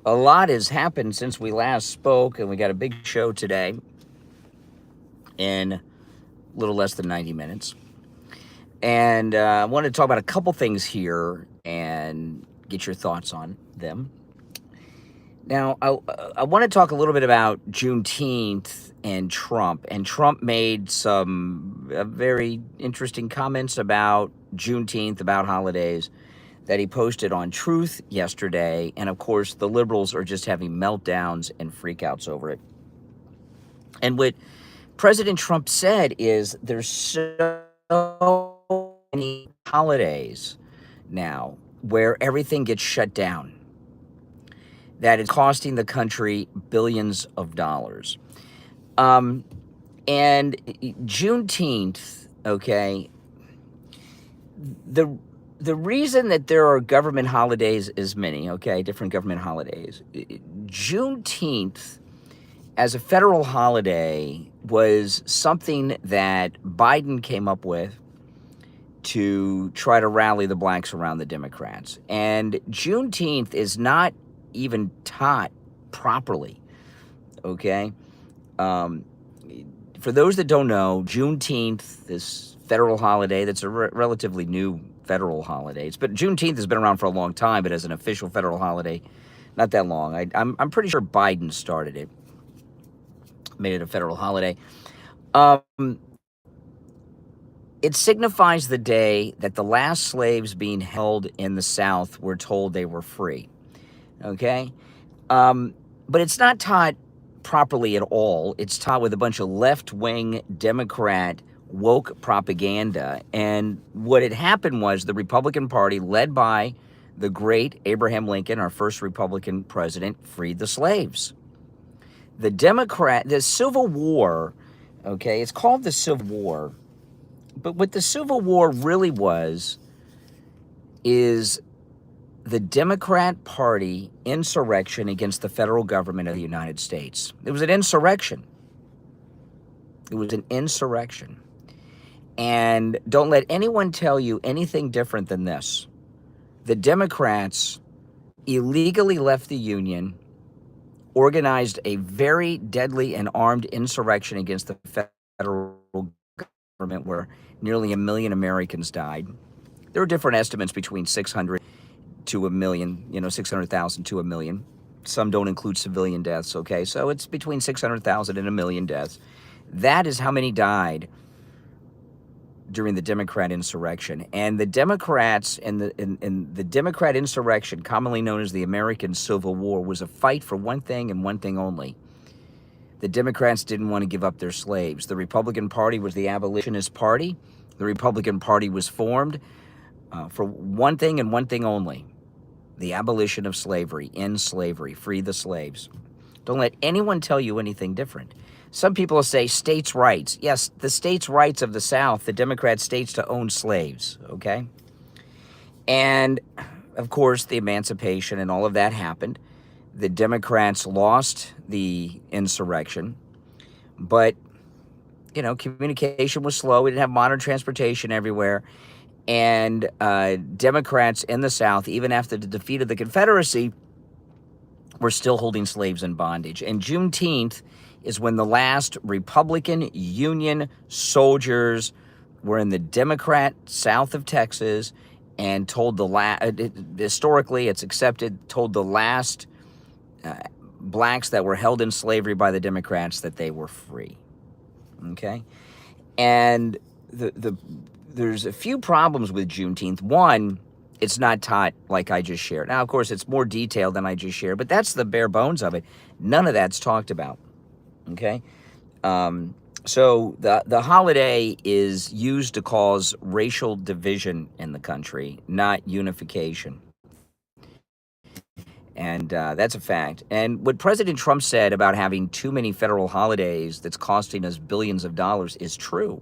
A lot has happened since we last spoke, and we got a big show today in a little less than 90 minutes. And I want to talk about a couple things here and get your thoughts on them. Now, I want to talk a little bit about Juneteenth and Trump. And Trump made some very interesting comments about Juneteenth, about holidays, that he posted on Truth yesterday. And of course, the liberals are just having meltdowns and freakouts over it. And what President Trump said is there's so many holidays now where everything gets shut down, that it's costing the country billions of dollars. And Juneteenth, okay, the reason that there are government holidays is many, okay, different government holidays. Juneteenth as a federal holiday was something that Biden came up with to try to rally the blacks around the Democrats. And Juneteenth is not even taught properly, okay? For those that don't know, Juneteenth, this federal holiday that's a relatively new federal holiday. But Juneteenth has been around for a long time, but as an official federal holiday, not that long. I'm pretty sure Biden started it, made it a federal holiday. It signifies the day that the last slaves being held in the South were told they were free, okay? But it's not taught properly at all. It's taught with a bunch of left-wing Democrat woke propaganda. And what had happened was the Republican Party, led by the great Abraham Lincoln, our first Republican president, freed the slaves. The Civil War, okay, it's called the Civil War, but what the Civil War really was is the Democrat Party insurrection against the federal government of the United States. It was an insurrection. It was an insurrection. And don't let anyone tell you anything different than this. The Democrats illegally left the Union, organized a very deadly and armed insurrection against the federal government where nearly 1 million Americans died. There were different estimates between 600 to 1 million, 600,000 to 1 million. Some don't include civilian deaths, okay? So it's between 600,000 and 1 million deaths. That is how many died during the Democrat insurrection. And the Democrats and the Democrat insurrection, commonly known as the American Civil War, was a fight for one thing and one thing only. The Democrats didn't want to give up their slaves. The Republican Party was the abolitionist party. The Republican Party was formed for one thing and one thing only: the abolition of slavery, end slavery, free the slaves. Don't let anyone tell you anything different. Some people will say states' rights. Yes, the states' rights of the South, the Democrat states to own slaves, okay? And, of course, the emancipation and all of that happened. The Democrats lost the insurrection, but, communication was slow. We didn't have modern transportation everywhere. And Democrats in the South, even after the defeat of the Confederacy, were still holding slaves in bondage. And Juneteenth is when the last Republican Union soldiers were in the Democrat South of Texas and told historically it's accepted, told the last blacks that were held in slavery by the Democrats that they were free, okay? And there's a few problems with Juneteenth. One, it's not taught like I just shared. Now, of course, it's more detailed than I just shared, but that's the bare bones of it. None of that's talked about, okay? So the holiday is used to cause racial division in the country, not unification. And that's a fact. And what President Trump said about having too many federal holidays that's costing us billions of dollars is true.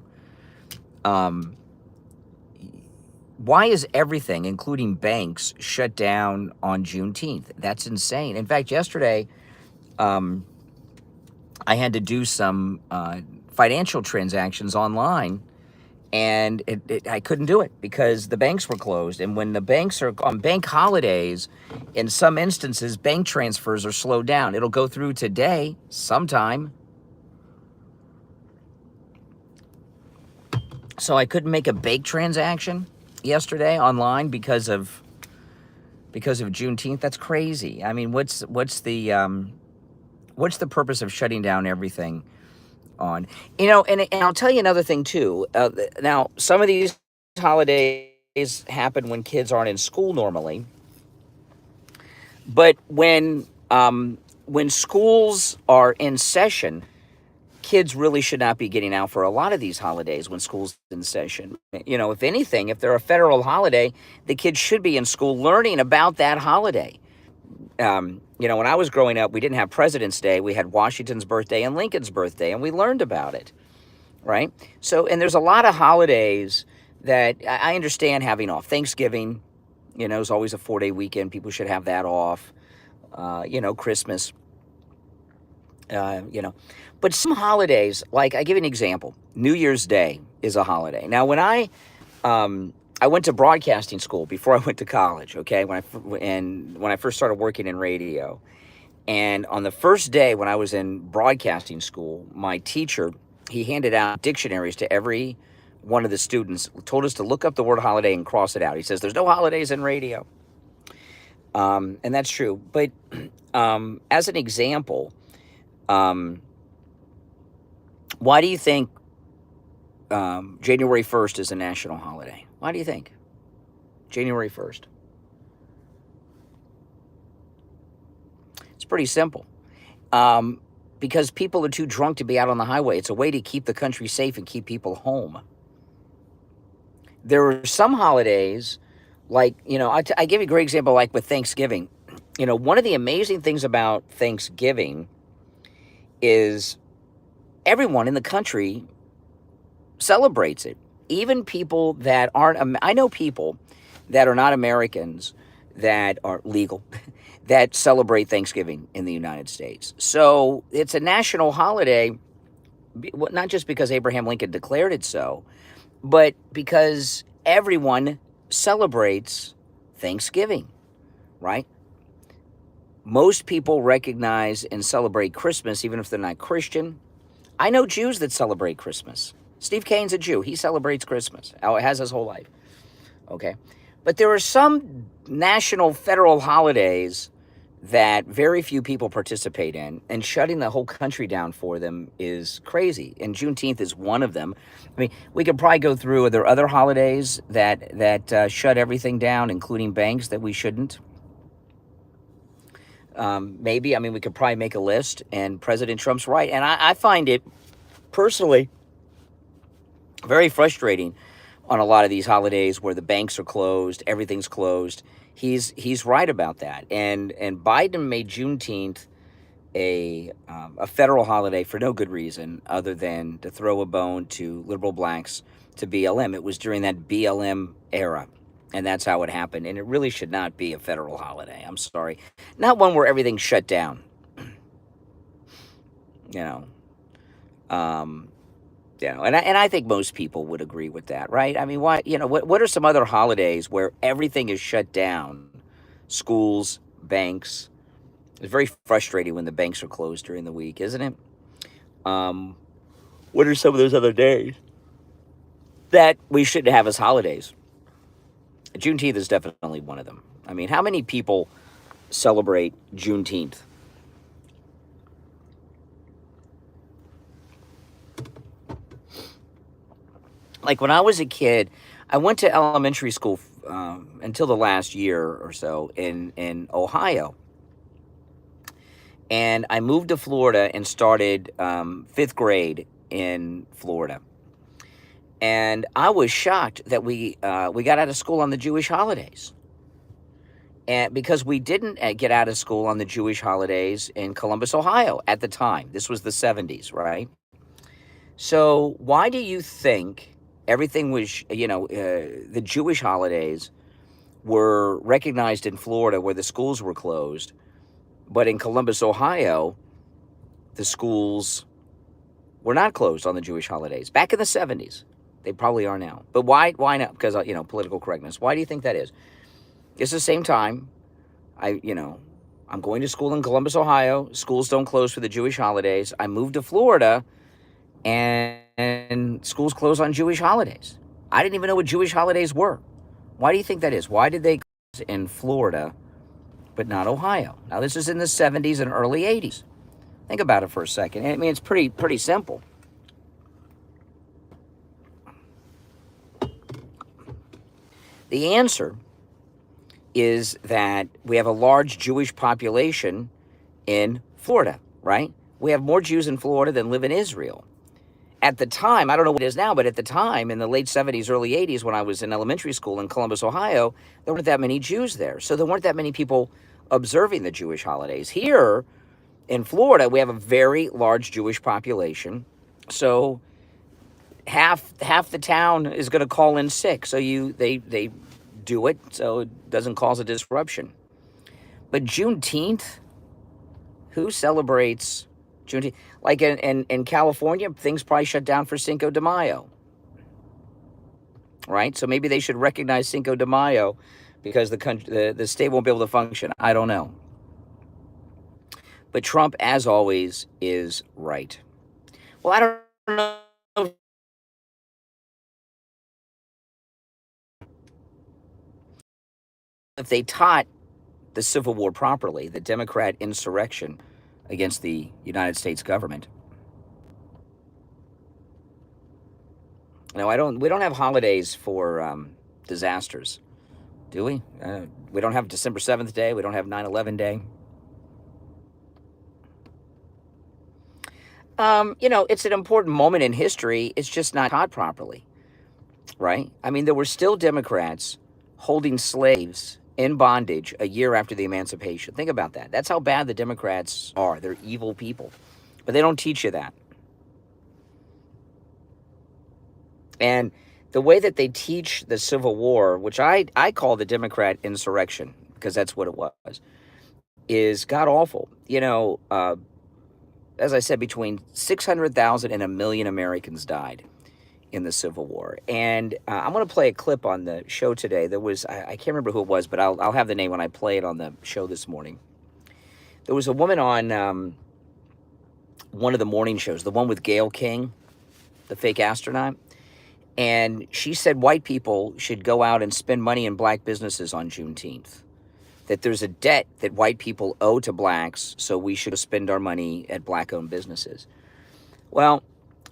Why is everything, including banks, shut down on Juneteenth? That's insane. In fact, yesterday, I had to do some financial transactions online, And I couldn't do it because the banks were closed. And when the banks are on bank holidays, in some instances, bank transfers are slowed down. It'll go through today sometime. So I couldn't make a bank transaction yesterday online because of Juneteenth. That's crazy. I mean, what's the purpose of shutting down everything on, and I'll tell you another thing too. Now, some of these holidays happen when kids aren't in school normally, but when schools are in session, kids really should not be getting out for a lot of these holidays when school's in session. If anything, if they're a federal holiday, the kids should be in school learning about that holiday. When I was growing up, we didn't have President's Day. We had Washington's birthday and Lincoln's birthday, and we learned about it, right? So, and there's a lot of holidays that I understand having off. Thanksgiving, is always a 4-day weekend. People should have that off. Christmas, But some holidays, like I give you an example. New Year's Day is a holiday. Now, when I went to broadcasting school before I went to college, okay, when I first started working in radio. And on the first day when I was in broadcasting school, my teacher, he handed out dictionaries to every one of the students, told us to look up the word holiday and cross it out. He says, there's no holidays in radio. And that's true. But as an example, why do you think January 1st is a national holiday? Why do you think? January 1st. It's pretty simple. Because people are too drunk to be out on the highway. It's a way to keep the country safe and keep people home. There are some holidays, like, I give you a great example, like with Thanksgiving. One of the amazing things about Thanksgiving is everyone in the country celebrates it. Even people that aren't, I know people that are not Americans that are legal that celebrate Thanksgiving in the United States. So it's a national holiday, not just because Abraham Lincoln declared it so, but because everyone celebrates Thanksgiving, right? Most people recognize and celebrate Christmas, even if they're not Christian. I know Jews that celebrate Christmas. Steve Kane's a Jew. He celebrates Christmas. Has his whole life. Okay. But there are some national federal holidays that very few people participate in, and shutting the whole country down for them is crazy. And Juneteenth is one of them. I mean, we could probably go through, are there other holidays that shut everything down, including banks, that we shouldn't? Maybe. I mean, we could probably make a list, and President Trump's right. And I find it personally very frustrating on a lot of these holidays where the banks are closed, everything's closed. He's right about that. And Biden made Juneteenth a federal holiday for no good reason other than to throw a bone to liberal blacks, to BLM. It was during that BLM era, and that's how it happened. And it really should not be a federal holiday. I'm sorry. Not one where everything's shut down. And I think most people would agree with that, right? I mean, why? What are some other holidays where everything is shut down? Schools, banks. It's very frustrating when the banks are closed during the week, isn't it? What are some of those other days that we shouldn't have as holidays? Juneteenth is definitely one of them. I mean, how many people celebrate Juneteenth? Like when I was a kid, I went to elementary school until the last year or so in Ohio. And I moved to Florida and started 5th grade in Florida. And I was shocked that we got out of school on the Jewish holidays. And because we didn't get out of school on the Jewish holidays in Columbus, Ohio at the time. This was the 70s, right? So why do you think everything was, the Jewish holidays were recognized in Florida where the schools were closed, but in Columbus, Ohio, the schools were not closed on the Jewish holidays back in the 70s? They probably are now. But why not? Because, political correctness. Why do you think that is? It's the same time. I'm going to school in Columbus, Ohio. Schools don't close for the Jewish holidays. I moved to Florida, and schools close on Jewish holidays. I didn't even know what Jewish holidays were. Why do you think that is? Why did they close in Florida, but not Ohio? Now, this is in the 70s and early 80s. Think about it for a second. I mean, it's pretty simple. The answer is that we have a large Jewish population in Florida, right? We have more Jews in Florida than live in Israel. At the time, I don't know what it is now, but at the time, in the late 70s, early 80s, when I was in elementary school in Columbus, Ohio, there weren't that many Jews there. So there weren't that many people observing the Jewish holidays. Here in Florida, we have a very large Jewish population. So half the town is going to call in sick. So they do it so it doesn't cause a disruption. But Juneteenth, who celebrates Juneteenth? Like in California, things probably shut down for Cinco de Mayo, right? So maybe they should recognize Cinco de Mayo because the state won't be able to function. I don't know. But Trump, as always, is right. Well, I don't know if they taught the Civil War properly, the Democrat insurrection against the United States government. No, we don't have holidays for disasters, do we? We don't have December 7th Day. We don't have 9/11 Day. It's an important moment in history. It's just not taught properly, right? I mean, there were still Democrats holding slaves in bondage a year after the emancipation. Think about that. That's how bad the Democrats are. They're evil people. But they don't teach you that. And the way that they teach the Civil War, which I call the Democrat insurrection, because that's what it was, is god-awful. As I said, between 600,000 and 1 million Americans died in the Civil War. And I'm going to play a clip on the show today. There was, I can't remember who it was, but I'll have the name when I play it on the show this morning. There was a woman on one of the morning shows, the one with Gayle King, the fake astronaut. And she said white people should go out and spend money in black businesses on Juneteenth. That there's a debt that white people owe to blacks, so we should spend our money at black-owned businesses. Well,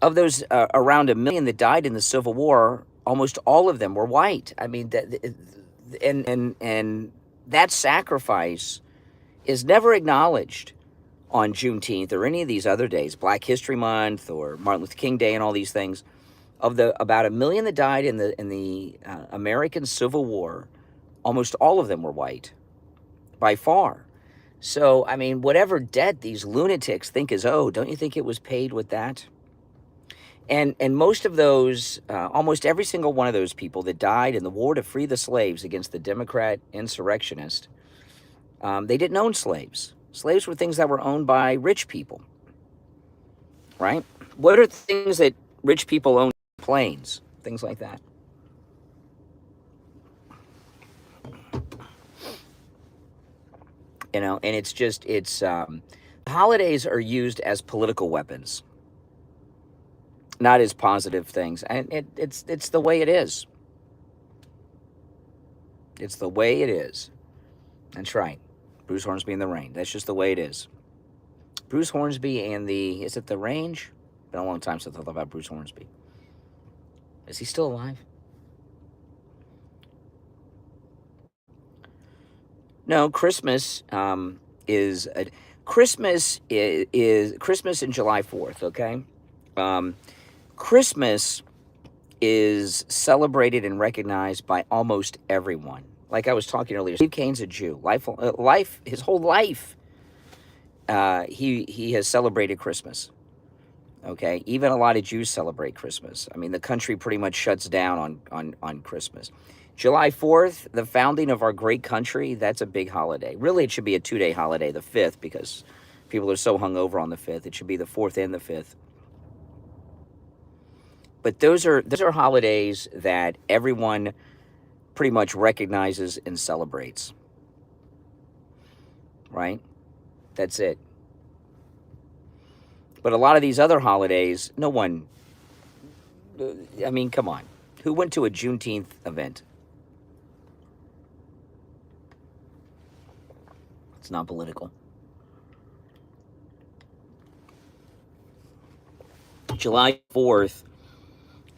of those around 1 million that died in the Civil War, almost all of them were white. I mean, and that sacrifice is never acknowledged on Juneteenth or any of these other days, Black History Month or Martin Luther King Day and all these things. Of the about 1 million that died in the American Civil War, almost all of them were white, by far. So, I mean, whatever debt these lunatics think is owed, don't you think it was paid with that? And most of those, almost every single one of those people that died in the war to free the slaves against the Democrat insurrectionist, they didn't own slaves. Slaves were things that were owned by rich people, right? What are things that rich people own? Planes, things like that. And it's holidays are used as political weapons, not as positive things. And it's the way it is. It's the way it is. That's right. Bruce Hornsby and the Rain. That's just the way it is. Bruce Hornsby and is it the Range? Been a long time since I thought about Bruce Hornsby. Is he still alive? No, Christmas is Christmas in July 4th, okay? Christmas is celebrated and recognized by almost everyone. Like I was talking earlier, Steve Kane's a Jew. His whole life, he has celebrated Christmas. Okay, even a lot of Jews celebrate Christmas. I mean, the country pretty much shuts down on Christmas. July 4th, the founding of our great country, that's a big holiday. Really, it should be a 2-day holiday, the 5th, because people are so hungover on the 5th. It should be the 4th and the 5th. But those are holidays that everyone pretty much recognizes and celebrates, right? That's it. But a lot of these other holidays, no one, I mean, come on. Who went to a Juneteenth event? It's not political. July 4th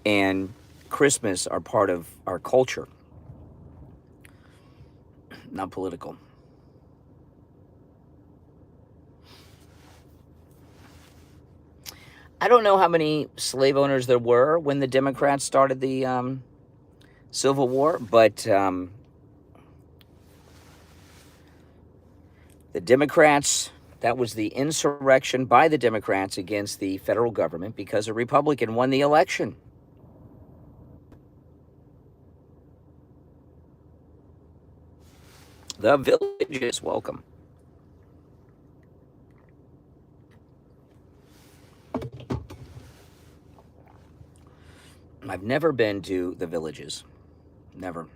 and Christmas are part of our culture. Not political. I don't know how many slave owners there were when the Democrats started the Civil War, but the Democrats, that was the insurrection by the Democrats against the federal government because a Republican won the election. The Villages, welcome. I've never been to the Villages. Never.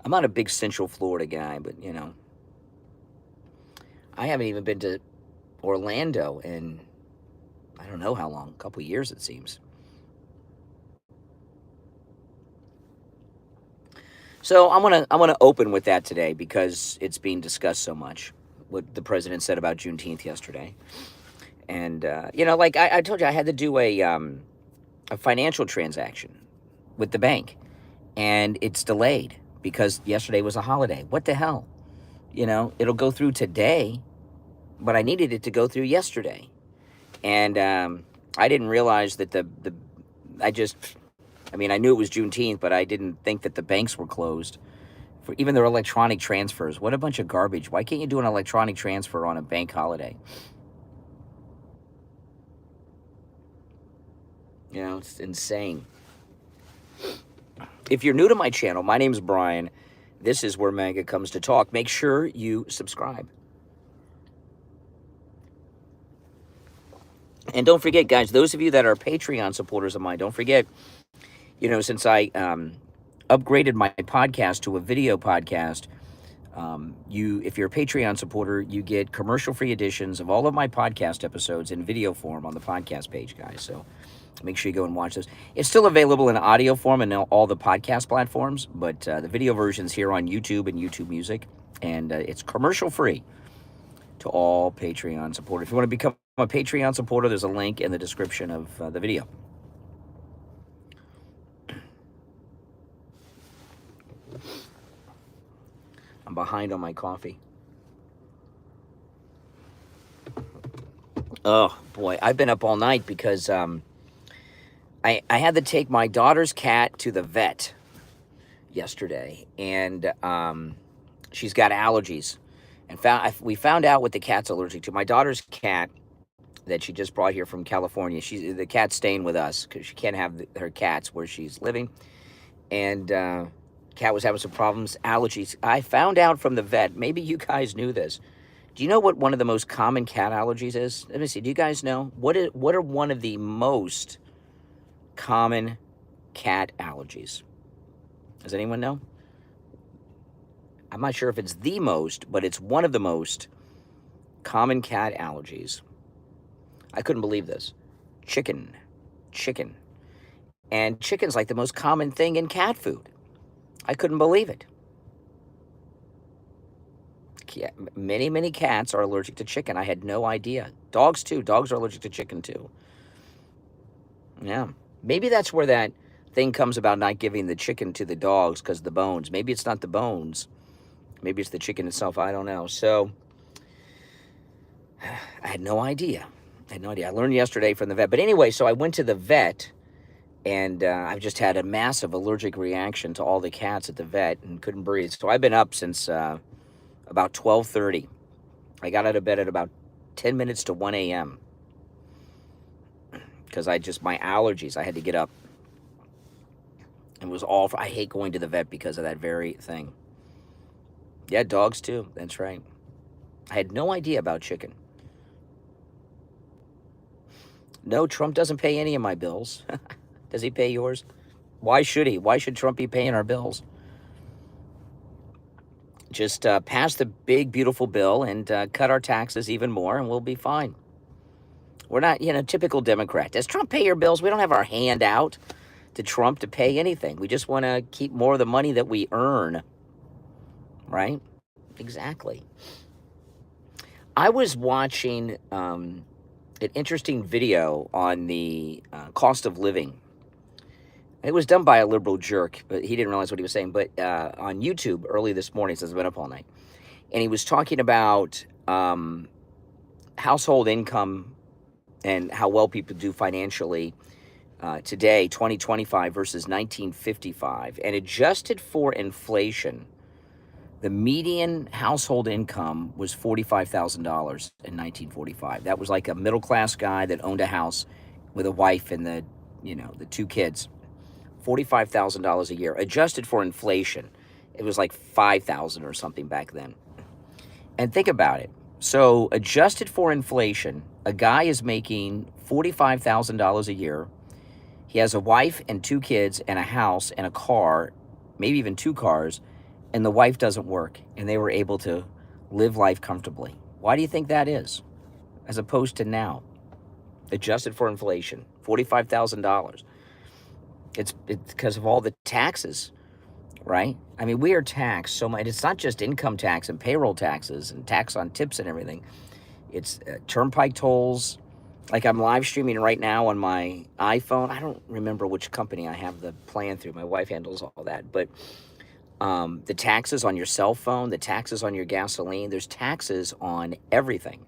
I'm not a big Central Florida guy, but, you know. I haven't even been to Orlando in, I don't know how long, a couple years it seems. So I'm gonna open with that today because it's being discussed so much, what the president said about Juneteenth yesterday. And, you know, like I told you, I had to do a financial transaction with the bank, and it's delayed because yesterday was a holiday. What the hell? You know, it'll go through today, but I needed it to go through yesterday. And I didn't realize that I mean, I knew it was Juneteenth, but I didn't think that the banks were closed for even their electronic transfers. What a bunch of garbage. Why can't you do an electronic transfer on a bank holiday? You know, it's insane. If you're new to my channel, my name's Brian. This is where MAGA comes to talk. Make sure you subscribe. And don't forget, guys, those of you that are Patreon supporters of mine, don't forget, you know, since I upgraded my podcast to a video podcast, if you're a Patreon supporter, you get commercial-free editions of all of my podcast episodes in video form on the podcast page, guys. So make sure you go and watch those. It's still available in audio form and all the podcast platforms, but the video version's here on YouTube and YouTube Music, and it's commercial-free to all Patreon supporters. If you want to become a Patreon supporter, there's a link in the description of the video. I'm behind on my coffee. Oh, boy. I've been up all night because I had to take my daughter's cat to the vet yesterday, and she's got allergies. And we found out what the cat's allergic to. My daughter's cat that she just brought here from California, the cat's staying with us because she can't have her cats where she's living. And cat was having some problems, allergies. I found out from the vet, maybe you guys knew this. Do you know what one of the most common cat allergies is? Let me see. Do you guys know? What are one of the most common cat allergies? Does anyone know? I'm not sure if it's the most, but it's one of the most common cat allergies. I couldn't believe this. Chicken. And chicken's like the most common thing in cat food. I couldn't believe it. Many cats are allergic to chicken. I had no idea. Dogs too. Dogs are allergic to chicken too. Yeah. Maybe that's where that thing comes about, not giving the chicken to the dogs because of the bones. Maybe it's not the bones. Maybe it's the chicken itself. I don't know. So I had no idea. I learned yesterday from the vet. But anyway, so I went to the vet, and I've just had a massive allergic reaction to all the cats at the vet and couldn't breathe. So I've been up since about 12:30. I got out of bed at about 10 minutes to 1 a.m. because my allergies, I had to get up. It was I hate going to the vet because of that very thing. Yeah, dogs too. That's right. I had no idea about chicken. No, Trump doesn't pay any of my bills. Does he pay yours? Why should he? Why should Trump be paying our bills? Just pass the big, beautiful bill and cut our taxes even more, and we'll be fine. We're not, typical Democrat. Does Trump pay your bills? We don't have our hand out to Trump to pay anything. We just want to keep more of the money that we earn, right? Exactly. I was watching an interesting video on the cost of living. It was done by a liberal jerk, but he didn't realize what he was saying. But on YouTube early this morning, since I've been up all night, and he was talking about household income and how well people do financially today, 2025 versus 1955. And adjusted for inflation, the median household income was $45,000 in 1945. That was like a middle-class guy that owned a house with a wife and the 2 kids. $45,000 a year. Adjusted for inflation, it was like $5,000 or something back then. And think about it. So adjusted for inflation, a guy is making $45,000 a year. He has a wife and 2 kids and a house and a car, maybe even 2 cars, and the wife doesn't work, and they were able to live life comfortably. Why do you think that is? As opposed to now, adjusted for inflation, $45,000. It's because of all the taxes, right? I mean, we are taxed so much. It's not just income tax and payroll taxes and tax on tips and everything. It's turnpike tolls. Like I'm live streaming right now on my iPhone. I don't remember which company I have the plan through. My wife handles all that. But the taxes on your cell phone, the taxes on your gasoline, there's taxes on everything.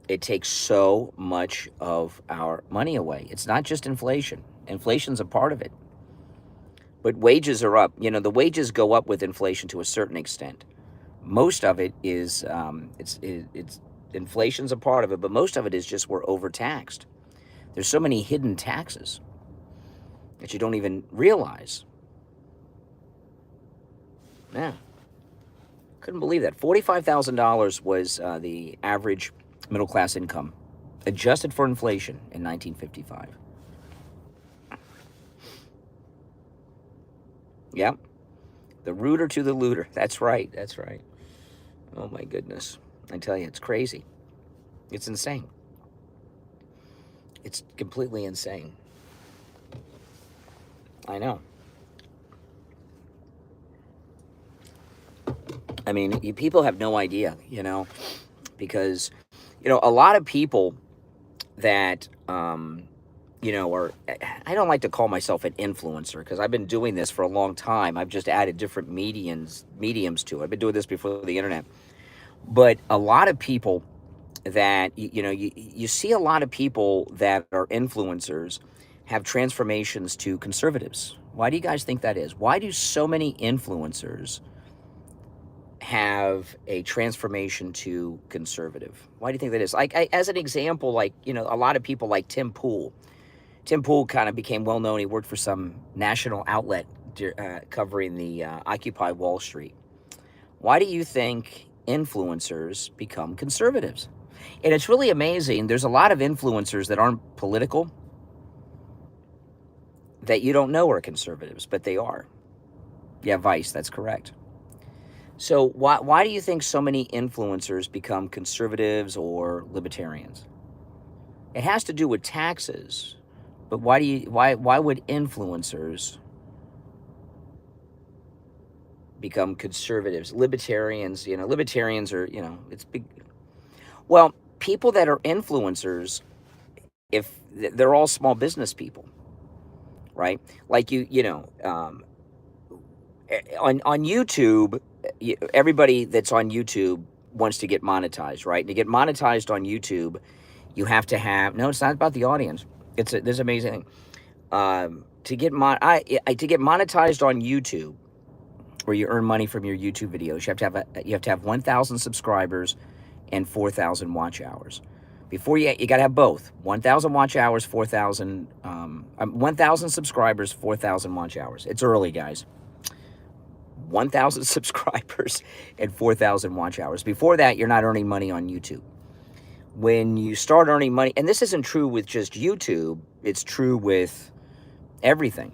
It takes so much of our money away. It's not just inflation. Inflation's a part of it. But wages are up. The wages go up with inflation to a certain extent. Most of it is, it's inflation's a part of it, but most of it is just we're overtaxed. There's so many hidden taxes that you don't even realize. Yeah. Couldn't believe that. $45,000 was the average middle-class income, adjusted for inflation in 1955. Yep. The rooter to the looter. That's right. That's right. Oh, my goodness. I tell you, it's crazy. It's insane. It's completely insane. I know. I mean, people have no idea, because, a lot of people that, are, I don't like to call myself an influencer because I've been doing this for a long time. I've just added different mediums to it. I've been doing this before the internet. But a lot of people that, you see a lot of people that are influencers have transformations to conservatives. Why do you guys think that is? Why do so many influencers have a transformation to conservative? Why do you think that is? Like, as an example, like, a lot of people like Tim Pool. Tim Pool kind of became well known. He worked for some national outlet covering the Occupy Wall Street. Why do you think influencers become conservatives? And it's really amazing. There's a lot of influencers that aren't political that you don't know are conservatives, but they are. Yeah, Vice, that's correct. So why do you think so many influencers become conservatives or libertarians? It has to do with taxes, but why would influencers become conservatives? Libertarians, libertarians are, it's big. Well, people that are influencers, if they're all small business people, right? Like on YouTube, everybody that's on YouTube wants to get monetized, right? To get monetized on YouTube, you have to have, no, it's not about the audience. This is amazing. To get monetized on YouTube, where you earn money from your YouTube videos, you have to have 1,000 subscribers and 4,000 watch hours. Before you got to have both 1,000 watch hours, 4,000, 1,000 subscribers, 4,000 watch hours. It's early, guys. 1,000 subscribers and 4,000 watch hours. Before that, you're not earning money on YouTube. when you start earning money, and this isn't true with just YouTube, it's true with everything.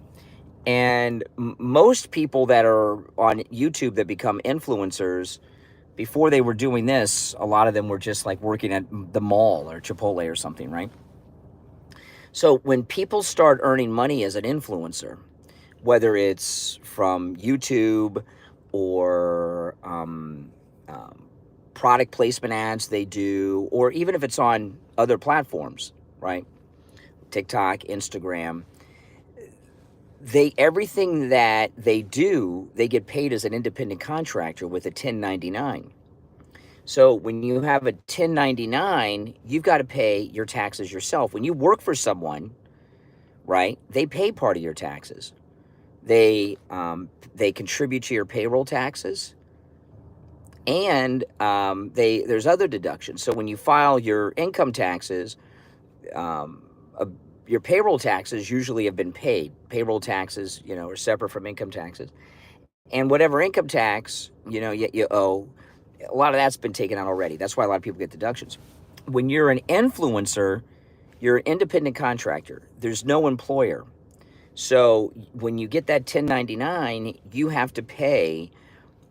And most people that are on YouTube that become influencers, before they were doing this, a lot of them were just like working at the mall or Chipotle or something, right? So when people start earning money as an influencer, whether it's from YouTube or product placement ads they do, or even if it's on other platforms, right? TikTok, Instagram, everything that they do, they get paid as an independent contractor with a 1099. So when you have a 1099, you've got to pay your taxes yourself. When you work for someone, right, they pay part of your taxes. They contribute to your payroll taxes, and there's other deductions. So when you file your income taxes, your payroll taxes usually have been paid. Payroll taxes, are separate from income taxes, and whatever income tax you owe, a lot of that's been taken out already. That's why a lot of people get deductions. When you're an influencer, you're an independent contractor. There's no employer. So when you get that 1099, you have to pay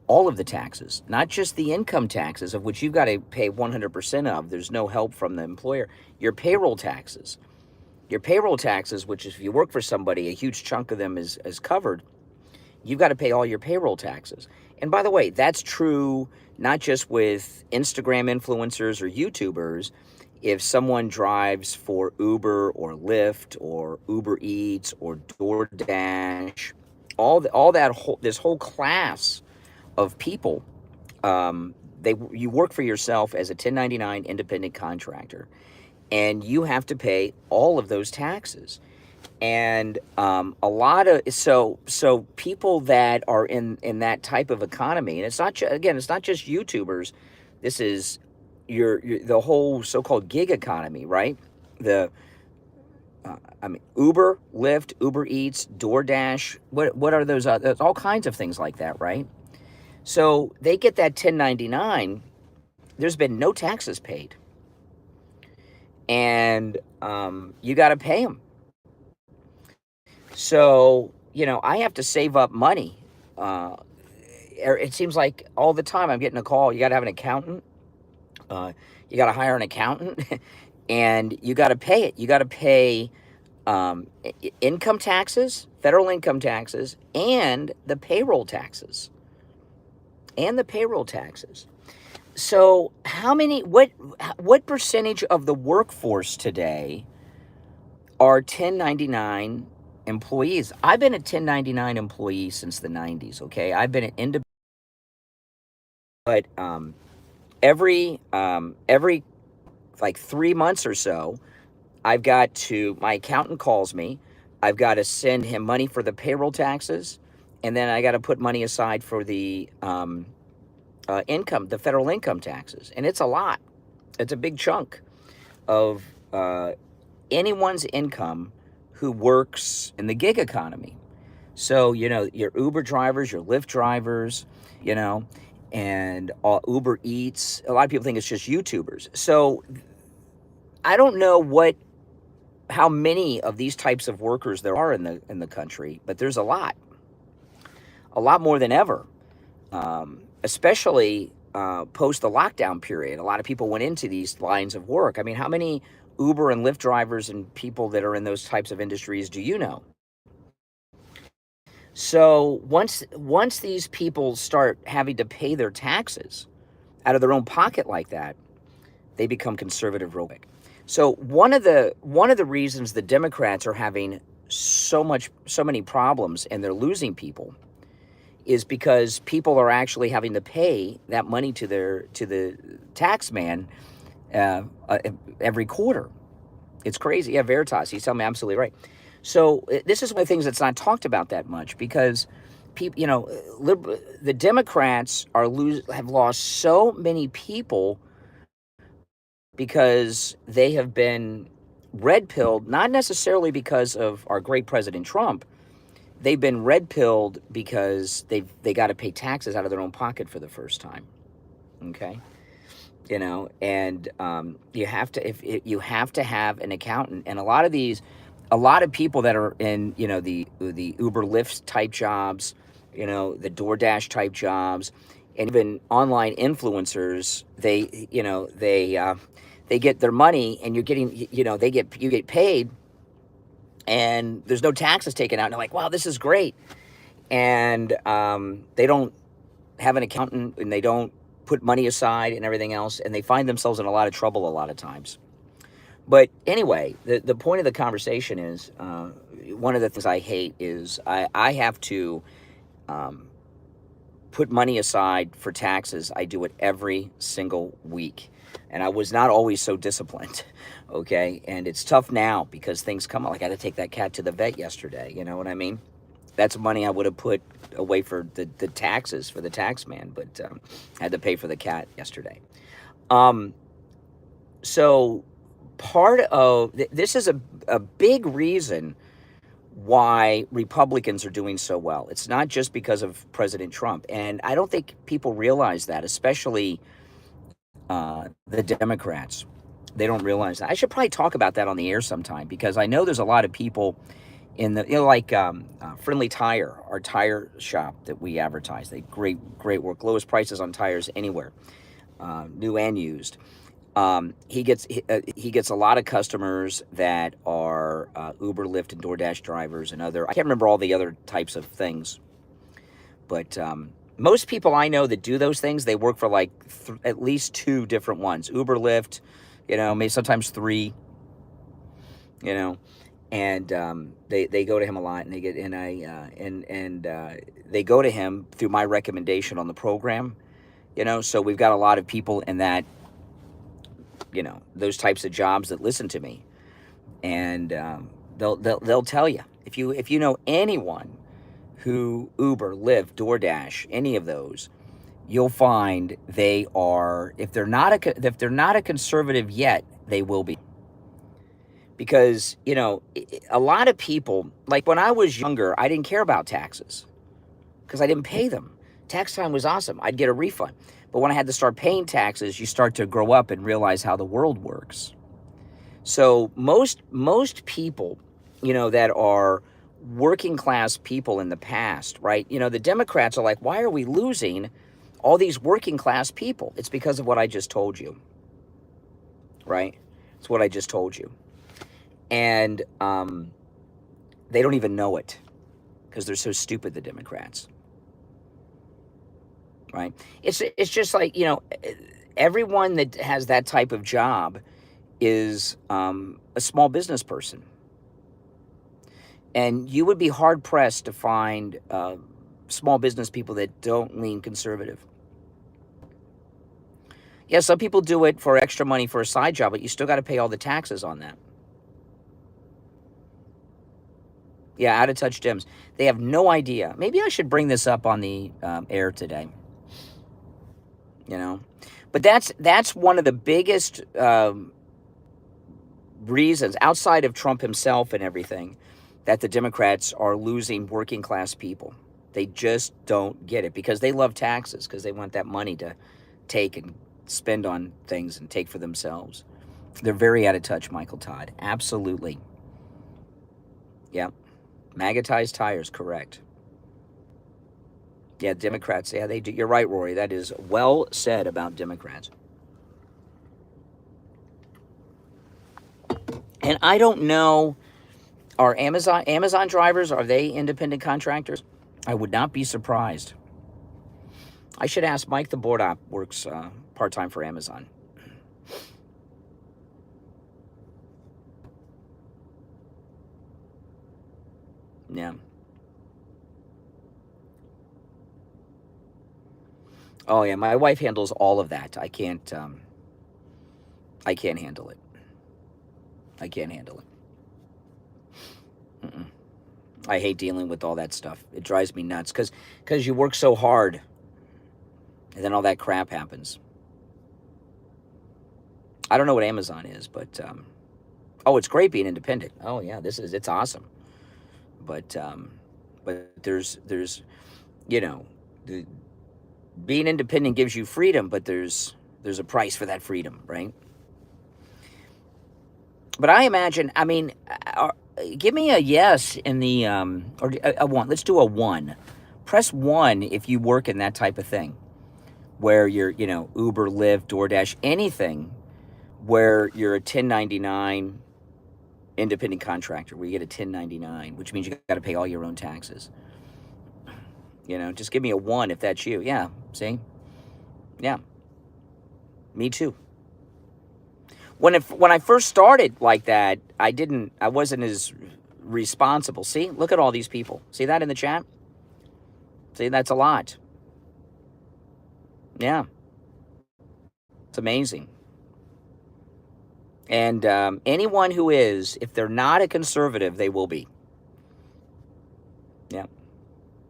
all of the taxes, not just the income taxes, of which you've got to pay 100% of. There's no help from the employer. Your payroll taxes. Your payroll taxes, which if you work for somebody, a huge chunk of them is covered. You've got to pay all your payroll taxes. And by the way, that's true not just with Instagram influencers or YouTubers. If someone drives for Uber or Lyft or Uber Eats or DoorDash, this whole class of people, you work for yourself as a 1099 independent contractor, and you have to pay all of those taxes. And a lot of so people that are in that type of economy, and it's not just YouTubers. This is the whole so-called gig economy, right? Uber, Lyft, Uber Eats, DoorDash. What are those? There's all kinds of things like that, right? So they get that 1099. There's been no taxes paid, and you got to pay them. So, I have to save up money. It seems like all the time I'm getting a call. You got to have an accountant. You got to hire an accountant, and you got to pay it. You got to pay income taxes, federal income taxes, and the payroll taxes. So what percentage of the workforce today are 1099 employees? I've been a 1099 employee since the 90s, okay? I've been an independent, but every like 3 months or so, my accountant calls me. I've got to send him money for the payroll taxes, and then I got to put money aside for the the federal income taxes. And it's a lot. It's a big chunk of anyone's income who works in the gig economy. So, your Uber drivers, your Lyft drivers, and Uber Eats. A lot of people think it's just YouTubers. So I don't know how many of these types of workers there are in the country, but there's a lot more than ever, especially post the lockdown period. A lot of people went into these lines of work. I mean, how many Uber and Lyft drivers and people that are in those types of industries do you know? So once these people start having to pay their taxes out of their own pocket like that, they become conservative real quick. So one of the reasons the Democrats are having so many problems and they're losing people is because people are actually having to pay that money to the tax man every quarter. It's crazy. Yeah, Veritas, he's telling me absolutely right. So this is one of the things that's not talked about that much, because people, the Democrats have lost so many people because they have been red-pilled, not necessarily because of our great President Trump. They've been red-pilled because they got to pay taxes out of their own pocket for the first time. Okay? you know, and you have to, you have to have an accountant. And a lot of people that are in, you know, the Uber Lyft type jobs, you know, the DoorDash type jobs, and even online influencers, they, you know, they get their money, and you're getting, you know, you get paid, and there's no taxes taken out. And they're like, wow, this is great. And they don't have an accountant, and they don't put money aside and everything else, and they find themselves in a lot of trouble a lot of times. But anyway, the point of the conversation is, one of the things I hate is I have to put money aside for taxes. I do it every single week. And I was not always so disciplined, okay? And it's tough now because things come up. I got to take that cat to the vet yesterday, you know what I mean? That's money I would have put away for the taxes, for the tax man, but I had to pay for the cat yesterday. So part of, this is a big reason why Republicans are doing so well. It's not just because of President Trump. And I don't think people realize that, especially the Democrats. They don't realize that. I should probably talk about that on the air sometime, because I know there's a lot of people in the, you know, like Friendly Tire, our tire shop that we advertise. They great work, lowest prices on tires anywhere, new and used. He gets a lot of customers that are Uber, Lyft, and DoorDash drivers, and other, I can't remember all the other types of things, but most people I know that do those things, they work for like at least 2 different ones. Uber, Lyft, you know, maybe sometimes 3, you know, and they go to him a lot, and they get, and they go to him through my recommendation on the program, you know. So we've got a lot of people in that, you know, those types of jobs that listen to me, and they'll tell you, if you know anyone who Uber, Lyft, DoorDash, any of those, you'll find they are, if they're not a conservative yet, they will be. Because, you know, a lot of people, like when I was younger, I didn't care about taxes because I didn't pay them. Tax time was awesome. I'd get a refund. But when I had to start paying taxes, you start to grow up and realize how the world works. So most people, you know, that are working class people in the past, right? You know, the Democrats are like, why are we losing all these working class people? It's because of what I just told you, right? It's what I just told you. And they don't even know it because they're so stupid, the Democrats, right? It's just like, you know, everyone that has that type of job is a small business person. And you would be hard-pressed to find small business people that don't lean conservative. Yeah, some people do it for extra money for a side job, but you still got to pay all the taxes on that. Yeah, out-of-touch Dems. They have no idea. Maybe I should bring this up on the air today. You know? But that's one of the biggest reasons, outside of Trump himself and everything, that the Democrats are losing working class people. They just don't get it because they love taxes, because they want that money to take and spend on things and take for themselves. They're very out of touch, Michael Todd. Absolutely. Yep. Magnetized tires, correct. Yeah, Democrats, yeah, they do. You're right, Rory. That is well said about Democrats. And I don't know, are Amazon drivers, are they independent contractors? I would not be surprised. I should ask Mike. The board op works part-time for Amazon. Yeah. Oh yeah, my wife handles all of that. I can't handle it. I can't handle it. Mm-mm. I hate dealing with all that stuff. It drives me nuts because you work so hard, and then all that crap happens. I don't know what Amazon is, but oh, it's great being independent. Oh yeah, it's awesome. But there's you know, being independent gives you freedom, but there's there's a price for that freedom, right? But I imagine, I mean, give me a yes in the, or a 1. Let's do a 1. Press 1 if you work in that type of thing, where you're, you know, Uber, Lyft, DoorDash, anything where you're a 1099 independent contractor, where you get a 1099, which means you got to pay all your own taxes. You know, just give me a 1 if that's you. Yeah, see? Yeah. Me too. When I first started like that, I wasn't as responsible. See? Look at all these people. See that in the chat? See, that's a lot. Yeah. It's amazing. And anyone who is, if they're not a conservative, they will be. Yeah.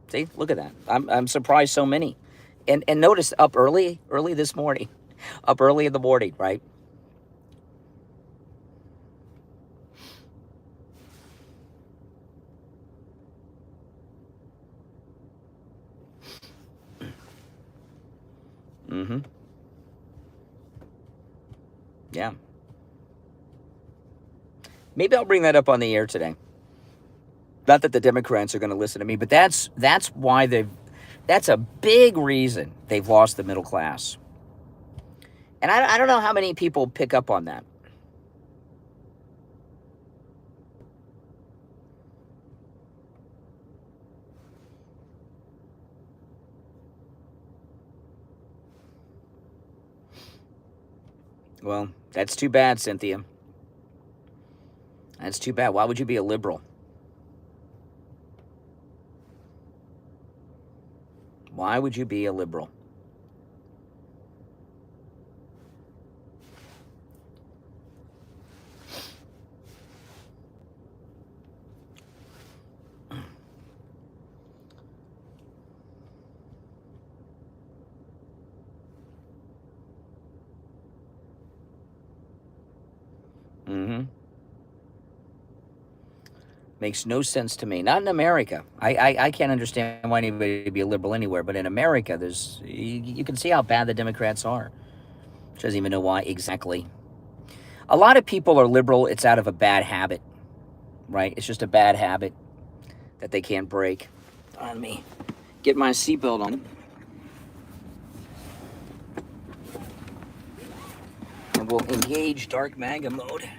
See, look at that. I'm surprised so many. And notice up early this morning. Up early in the morning, right? Mm-hmm. Yeah. Maybe I'll bring that up on the air today. Not that the Democrats are going to listen to me, but that's why that's a big reason they've lost the middle class. And I don't know how many people pick up on that. Well, that's too bad, Cynthia. That's too bad. Why would you be a liberal? Why would you be a liberal? Mm-hmm. Makes no sense to me. Not in America. I can't understand why anybody would be a liberal anywhere, but in America, you can see how bad the Democrats are. Which doesn't even know why exactly. A lot of people are liberal. It's out of a bad habit, right? It's just a bad habit that they can't break. Let me get my seatbelt on. And we'll engage dark MAGA mode.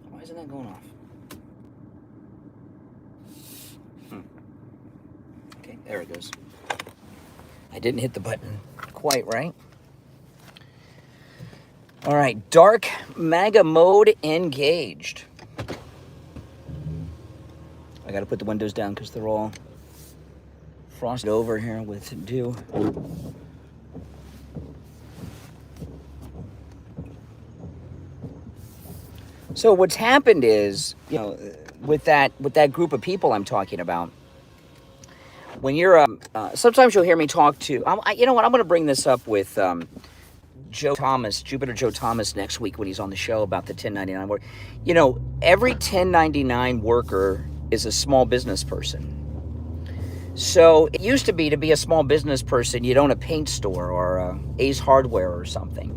Why isn't that going off? Okay, there it goes. I didn't hit the button quite right. All right, dark MAGA mode engaged. I got to put the windows down because they're all frosted over here with dew. So what's happened is, you know, with that group of people I'm talking about, when you're sometimes you'll hear me talk to, you know what, I'm going to bring this up with Jupiter Joe Thomas next week when he's on the show about the 1099 work. You know, every 1099 worker is a small business person. So it used to be a small business person, you'd own a paint store or Ace Hardware or something.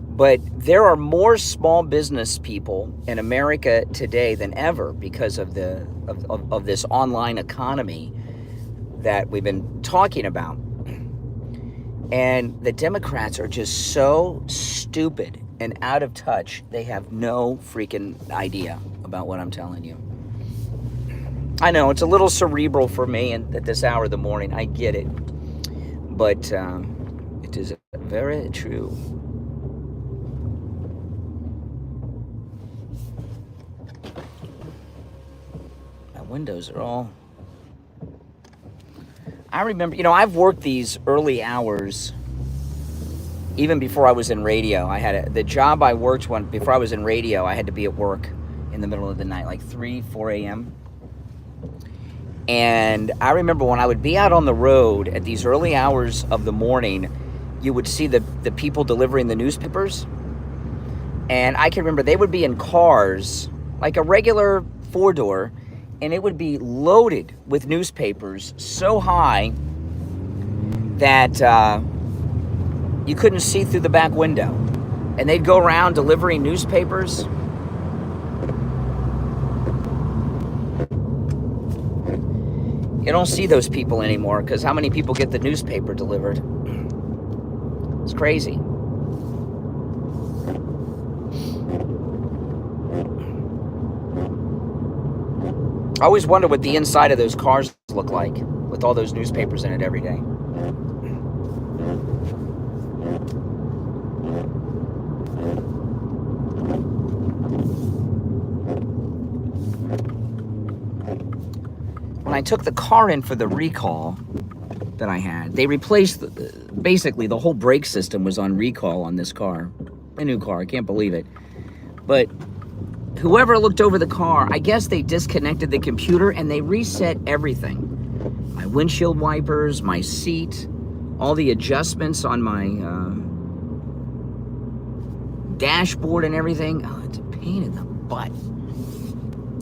But there are more small business people in America today than ever because of of this online economy that we've been talking about. And the Democrats are just so stupid and out of touch. They have no freaking idea about what I'm telling you. I know it's a little cerebral for me and at this hour of the morning. I get it. But it is very true. My windows are all... I remember, you know, I've worked these early hours even before I was in radio. I had the job I worked before I was in radio, I had to be at work in the middle of the night, like 4 a.m. And I remember when I would be out on the road at these early hours of the morning, you would see the people delivering the newspapers. And I can remember they would be in cars, like a regular four-door, and it would be loaded with newspapers so high that you couldn't see through the back window. And they'd go around delivering newspapers. You don't see those people anymore, because how many people get the newspaper delivered? It's crazy. I always wonder what the inside of those cars look like with all those newspapers in it every day. When I took the car in for the recall that I had, they replaced, basically the whole brake system was on recall on this car. A new car, I can't believe it. But whoever looked over the car, I guess they disconnected the computer and they reset everything. My windshield wipers, my seat, all the adjustments on my dashboard and everything. Oh, it's a pain in the butt.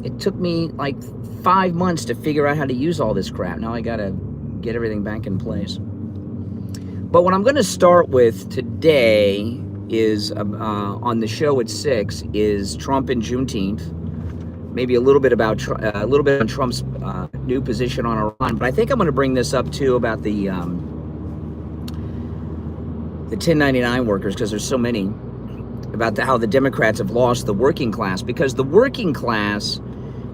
It took me like 5 months to figure out how to use all this crap. Now I gotta get everything back in place. But what I'm gonna start with today is on the show at 6 is Trump and Juneteenth. Maybe a little bit about on Trump's new position on Iran. But I think I'm going to bring this up too about the 1099 workers, because there's so many, about how the Democrats have lost the working class, because the working class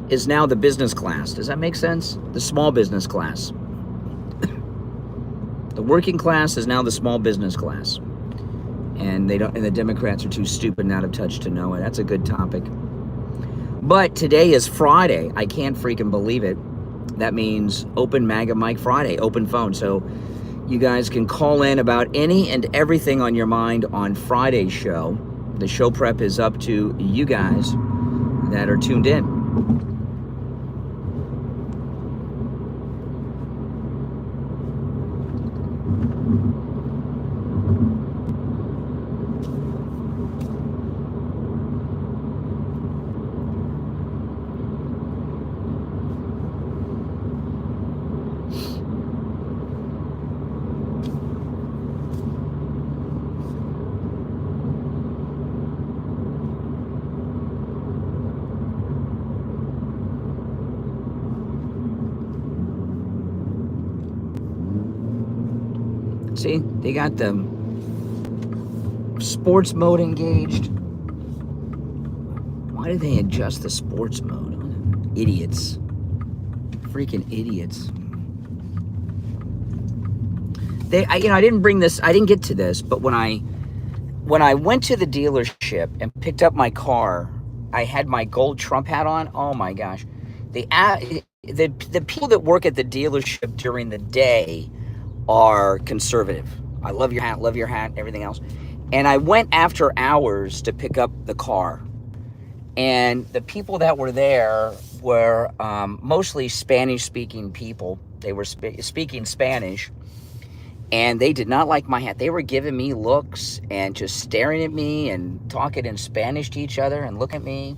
is now the business class. Does that make sense? The small business class. The working class is now the small business class. And they don't, and the Democrats are too stupid and out of touch to know it. That's a good topic. But today is Friday. I can't freaking believe it. That means Open MAGA Mike Friday, open phone. So you guys can call in about any and everything on your mind on Friday's show. The show prep is up to you guys that are tuned in. See, they got the sports mode engaged. Why did they adjust the sports mode? Idiots. Freaking idiots. I didn't bring this, I didn't get to this, but when I went to the dealership and picked up my car, I had my gold Trump hat on. Oh my gosh. The people that work at the dealership during the day are conservative. I love your hat, everything else. And I went after hours to pick up the car. And the people that were there were mostly Spanish-speaking people. They were speaking Spanish. And they did not like my hat. They were giving me looks and just staring at me and talking in Spanish to each other and looking at me.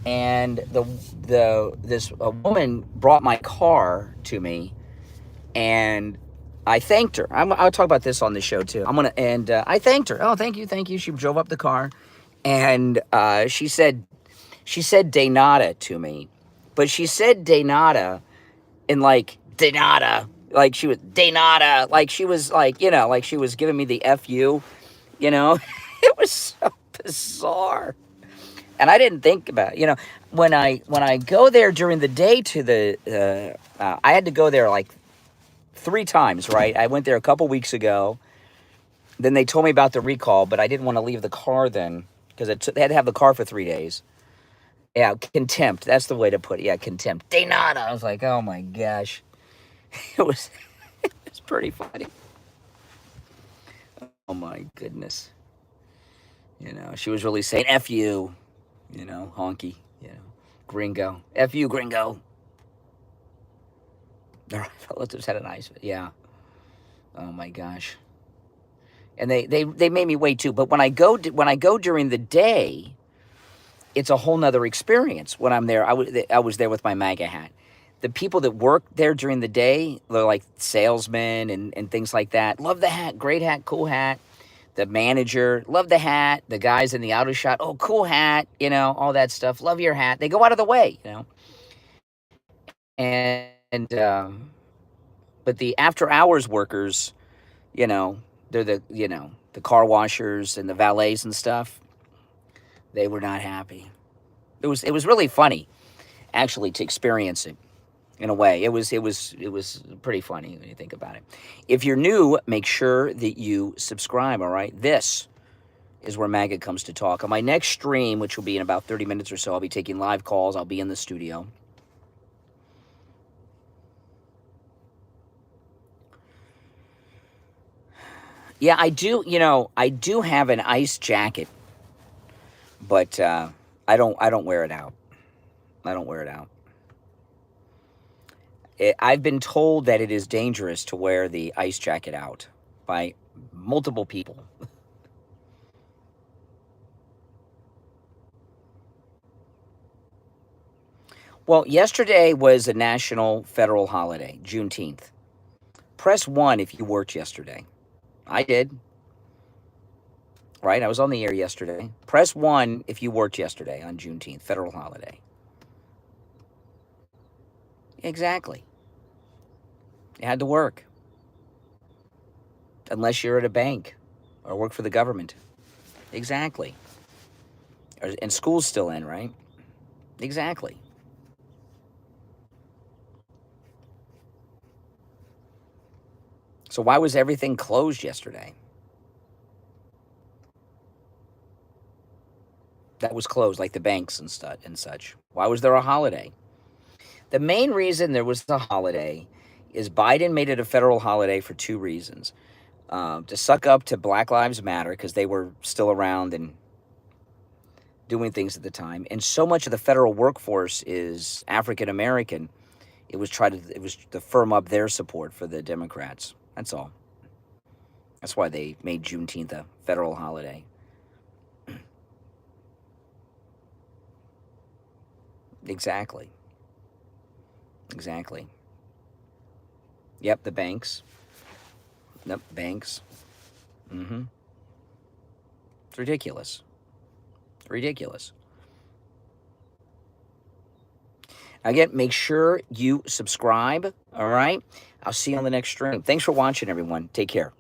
And this woman brought my car to me, and I thanked her. I'll talk about this on the show too. I thanked her. Oh, thank you. She drove up the car, and she said de nada to me, but she said de nada in like de nada, like she was de nada, like she was like, like she was giving me the FU, It was so bizarre. And I didn't think about it. When I go there during the day to the, I had to go there like 3 times, right? I went there a couple weeks ago. Then they told me about the recall, but I didn't want to leave the car then, because they had to have the car for 3 days. Yeah, contempt. That's the way to put it. Yeah, contempt. De nada. I was like, oh my gosh. It was pretty funny. Oh my goodness. She was really saying, F you, honky, gringo. F you, gringo. Let's just had a nice, yeah. Oh my gosh. And they made me wait too. But when I go during the day, it's a whole nother experience when I'm there. I was there with my MAGA hat. The people that work there during the day, they're like salesmen and things like that. Love the hat, great hat, cool hat. The manager, love the hat. The guys in the auto shot, oh, cool hat, all that stuff. Love your hat. They go out of the way. And but the after hours workers, they're the car washers and the valets and stuff. They were not happy. It was really funny, actually, to experience it. In a way, it was pretty funny when you think about it. If you're new, make sure that you subscribe. All right, this is where MAGA comes to talk. On my next stream, which will be in about 30 minutes or so, I'll be taking live calls. I'll be in the studio. Yeah, I do. I do have an ice jacket, but I don't wear it out. I don't wear it out. I've been told that it is dangerous to wear the ice jacket out by multiple people. Well, yesterday was a national federal holiday, Juneteenth. Press 1 if you worked yesterday. I did. Right? I was on the air yesterday. Press 1 if you worked yesterday on Juneteenth, federal holiday. Exactly. You had to work. Unless you're at a bank or work for the government. Exactly. And school's still in, right? Exactly. So why was everything closed yesterday? That was closed, like the banks and such. Why was there a holiday? The main reason there was a holiday is Biden made it a federal holiday for 2 reasons. To suck up to Black Lives Matter, because they were still around and doing things at the time. And so much of the federal workforce is African American. It was to firm up their support for the Democrats. That's all. That's why they made Juneteenth a federal holiday. Exactly. Exactly. Yep, the banks. Yep, banks. Mm-hmm. It's ridiculous. Ridiculous. Again, make sure you subscribe, all right? I'll see you on the next stream. Thanks for watching, everyone. Take care.